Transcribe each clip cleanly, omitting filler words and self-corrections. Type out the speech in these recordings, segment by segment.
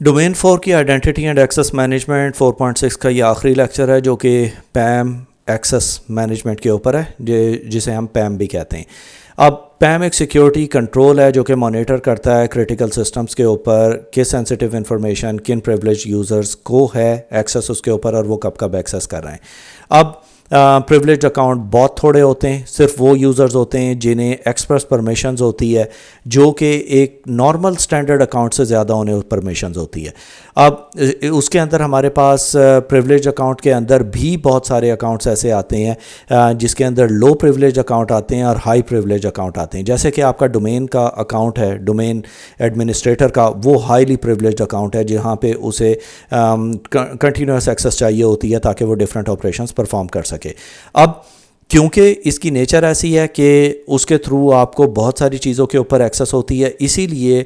Domain 4 کی identity and access management 4.6 کا یہ آخری لیکچر ہے جو کہ پیم ایکسیس مینجمنٹ کے اوپر ہے، جسے ہم پیم بھی کہتے ہیں۔ اب پیم ایک سیکیورٹی کنٹرول ہے جو کہ مانیٹر کرتا ہے کرٹیکل سسٹمز کے اوپر کہ سینسٹیو انفارمیشن کن پریولیج یوزرز کو ہے ایکسیس اس کے اوپر اور وہ کب کب ایکسیس کر رہے ہیں۔ اب پریولیج اکاؤنٹ بہت تھوڑے ہوتے ہیں، صرف وہ یوزرز ہوتے ہیں جنہیں ایکسپریس پرمیشنز ہوتی ہے، جو کہ ایک نارمل سٹینڈرڈ اکاؤنٹ سے زیادہ انہیں پرمیشنز ہوتی ہے۔ اب اس کے اندر ہمارے پاس پریولیج اکاؤنٹ کے اندر بھی بہت سارے اکاؤنٹس ایسے آتے ہیں جس کے اندر لو پریولیج اکاؤنٹ آتے ہیں اور ہائی پریولیج اکاؤنٹ آتے ہیں۔ جیسے کہ آپ کا ڈومین کا اکاؤنٹ ہے، ڈومین ایڈمنسٹریٹر کا، وہ ہائیلی پریولیج اکاؤنٹ ہے جہاں پہ اسے کنٹینیوس ایکسیس چاہیے ہوتی ہے تاکہ وہ ڈفرینٹ آپریشنز پرفارم کر سکے۔ اب کیونکہ اس کی نیچر ایسی ہے کہ اس کے تھرو آپ کو بہت ساری چیزوں کے اوپر ایکسیس ہوتی ہے، اسی لیے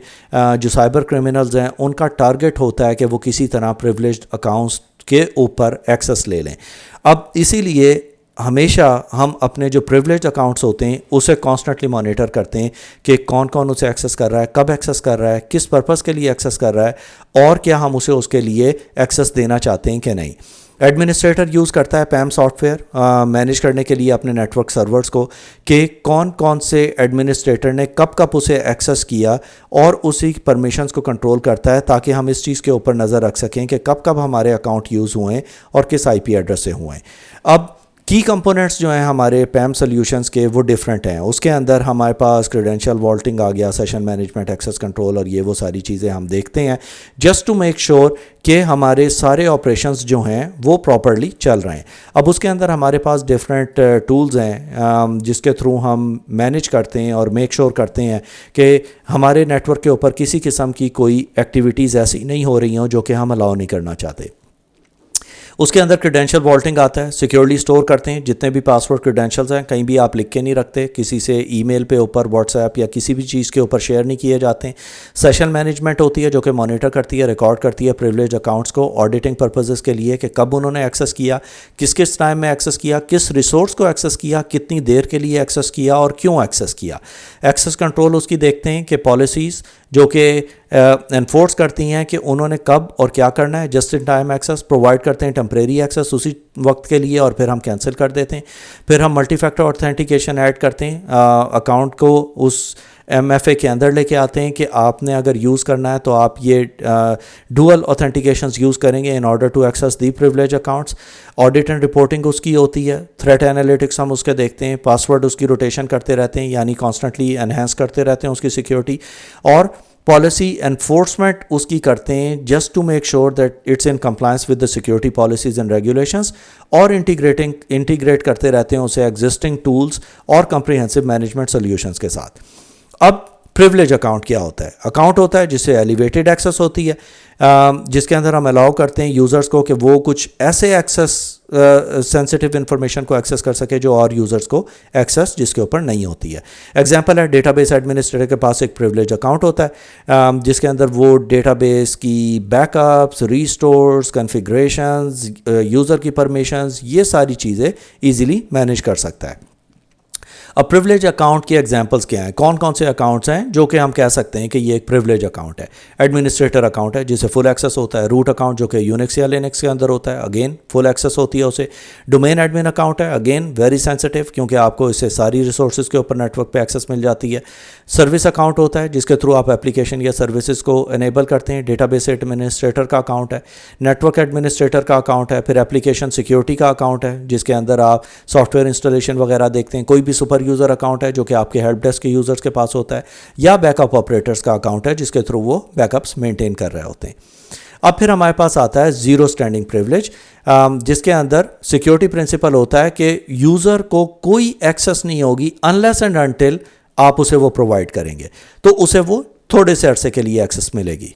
جو سائبر کرمنلز ہیں ان کا ٹارگٹ ہوتا ہے کہ وہ کسی طرح پریولیجڈ اکاؤنٹس کے اوپر ایکسیس لے لیں۔ اب اسی لیے ہمیشہ ہم اپنے جو پریولیج اکاؤنٹس ہوتے ہیں اسے کانسٹنٹلی مانیٹر کرتے ہیں کہ کون کون اسے ایکسیس کر رہا ہے، کب ایکسیس کر رہا ہے، کس پرپس کے لیے ایکسیس کر رہا ہے اور کیا ہم اسے اس کے لیے ایکسیس دینا چاہتے ہیں کہ نہیں۔ ایڈمنسٹریٹر یوز کرتا ہے پیم سافٹ ویئر مینیج کرنے کے لیے اپنے نیٹ ورک سرورز کو کہ کون کون سے ایڈمنسٹریٹر نے کب کب اسے ایکسیس کیا اور اسی پرمیشنز کو کنٹرول کرتا ہے تاکہ ہم اس چیز کے اوپر نظر رکھ سکیں کہ کب کب ہمارے اکاؤنٹ یوز ہوئے ہیں اور کس آئی پی ایڈریس سے ہوئے ہیں۔ اب کی کمپوننٹس جو ہیں ہمارے پیم سلیوشنز کے وہ ڈیفرنٹ ہیں۔ اس کے اندر ہمارے پاس کریڈینشیل والٹنگ آ گیا، سیشن مینجمنٹ، ایکسیس کنٹرول اور یہ وہ ساری چیزیں ہم دیکھتے ہیں جسٹ ٹو میک شور کہ ہمارے سارے آپریشنز جو ہیں وہ پراپرلی چل رہے ہیں۔ اب اس کے اندر ہمارے پاس ڈیفرنٹ ٹولز ہیں جس کے تھرو ہم مینیج کرتے ہیں اور میک شور کرتے ہیں کہ ہمارے نیٹ ورک کے اوپر کسی قسم کی کوئی ایکٹیویٹیز ایسی نہیں ہو رہی ہوں جو کہ ہم الاؤ نہیں کرنا چاہتے۔ اس کے اندر کریڈینشیل والٹنگ آتا ہے، سیکیورلی سٹور کرتے ہیں جتنے بھی پاسورڈ کریڈینشیلز ہیں، کہیں بھی آپ لکھ کے نہیں رکھتے، کسی سے ای میل پہ اوپر، واٹس ایپ یا کسی بھی چیز کے اوپر شیئر نہیں کیے جاتے ہیں۔ سیشن مینجمنٹ ہوتی ہے جو کہ مانیٹر کرتی ہے، ریکارڈ کرتی ہے پریولیج اکاؤنٹس کو آڈیٹنگ پرپزز کے لیے کہ کب انہوں نے ایکسیس کیا، کس کس ٹائم میں ایکسیس کیا، کس ریسورس کو ایکسیس کیا، کتنی دیر کے لیے ایکسیس کیا اور کیوں ایکسیس کیا۔ ایکسیس کنٹرول اس کی دیکھتے ہیں کہ پالیسیز جو کہ انفورس کرتی ہیں کہ انہوں نے کب اور کیا کرنا ہے۔ Just in time access provide کرتے ہیں، ٹیمپریری ایکسیس اسی وقت کے لیے اور پھر ہم کینسل کر دیتے ہیں۔ پھر ہم ملٹی فیکٹر اوتھینٹیکیشن ایڈ کرتے ہیں، اکاؤنٹ کو اس ایم ایف اے کے اندر لے کے آتے ہیں کہ آپ نے اگر یوز کرنا ہے تو آپ یہ ڈوئل اوتھینٹیکیشنز یوز کریں گے in order to access the privilege accounts. Audit and reporting اس کی ہوتی ہے، تھریٹ انالیٹکس ہم اس کے دیکھتے ہیں، پاسورڈ اس کی روٹیشن کرتے رہتے ہیں یعنی کانسٹنٹلی انہینس کرتے رہتے ہیں اس کی سیکیورٹی، اور پالیسی انفورسمنٹ اس کی کرتے ہیں just to make sure that it's in compliance with the security policies and regulations, اور انٹیگریٹ کرتے رہتے ہیں اسے ایگزسٹنگ ٹولز اور کمپریہنسو مینجمنٹ سلیوشنز کے ساتھ۔ اب پریولیج اکاؤنٹ کیا ہوتا ہے؟ اکاؤنٹ ہوتا ہے جس سے ایلیویٹڈ ایکسیس ہوتی ہے، جس کے اندر ہم الاؤ کرتے ہیں یوزرز کو کہ وہ کچھ ایسے ایکسیس سینسٹیو انفارمیشن کو ایکسیس کر سکے جو اور یوزرز کو ایکسیس جس کے اوپر نہیں ہوتی ہے۔ ایگزامپل ہے ڈیٹا بیس ایڈمنسٹریٹر کے پاس ایک پریولیج اکاؤنٹ ہوتا ہے جس کے اندر وہ ڈیٹا بیس کی بیک اپس، ریسٹورز، کنفیگریشنز، یوزر کی پرمیشنز، یہ ساری چیزیں ایزیلی مینیج کر سکتا ہے۔ اب پریولیج اکاؤنٹ کی ایگزامپلس کیا ہیں؟ کون کون سے اکاؤنٹس ہیں جو کہ ہم کہہ سکتے ہیں کہ یہ ایک پریولیج اکاؤنٹ ہے؟ ایڈمنسٹریٹر اکاؤنٹ ہے جسے فل ایکسیس ہوتا ہے، روٹ اکاؤنٹ جو کہ یونکس یا لینکس کے اندر ہوتا ہے، اگین فل ایکسیس ہوتی ہے اسے۔ ڈومین ایڈمن اکاؤنٹ ہے، اگین ویری سینسٹیو کیونکہ آپ کو اس سے ساری ریسورسز کے اوپر نیٹ ورک پہ ایکسیس مل جاتی ہے۔ سروس اکاؤنٹ ہوتا ہے جس کے تھرو آپ اپلیکیشن یا سروسز کو انیبل کرتے ہیں۔ ڈیٹا بیس ایڈمنسٹریٹر کا اکاؤنٹ ہے، نیٹ ورک ایڈمنسٹریٹر کا اکاؤنٹ ہے، پھر اپلیکیشن سیکیورٹی کا اکاؤنٹ ہے جس کے اندر آپ سافٹ ویئر انسٹالیشن وغیرہ دیکھتے ہیں۔ کوئی بھی سپر یوزر اکاؤنٹ ہے جو کہ آپ کے ہیلپ ڈیسک کے یوزرز کے پاس ہوتا ہے، یا بیک اپ آپریٹرز کا اکاؤنٹ ہے جس کے تھرو وہ بیک اپس مینٹین کر رہے ہوتے ہیں۔ اب پھر ہمارے پاس آتا ہے زیرو اسٹینڈنگ پریولیج جس کے اندر سیکیورٹی پرنسپل ہوتا ہے کہ یوزر کو کوئی ایکسیس نہیں ہوگی انلیس اینڈ انٹل آپ اسے وہ پرووائڈ کریں گے، تو اسے وہ تھوڑے سے عرصے کے لیے ایکسیس ملے گی۔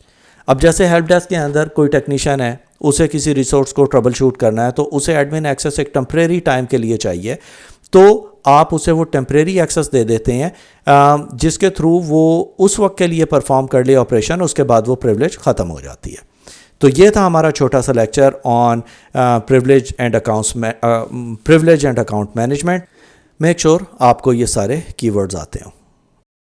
اب جیسے ہیلپ ڈیسک کے اندر کوئی ٹیکنیشین ہے، اسے کسی ریسورس کو ٹربل شوٹ کرنا ہے تو اسے ایڈمن ایکسیس ایک ٹیمپریری ٹائم کے لیے چاہیے، تو آپ اسے وہ ٹیمپریری ایکسیس دے دیتے ہیں جس کے تھرو وہ اس وقت کے لیے پرفارم کر لے آپریشن، اس کے بعد وہ پریولیج ختم ہو جاتی ہے۔ تو یہ تھا ہمارا چھوٹا سا lecture on privilege and account management. Make sure آپ کو یہ سارے کی ورڈز آتے ہوں۔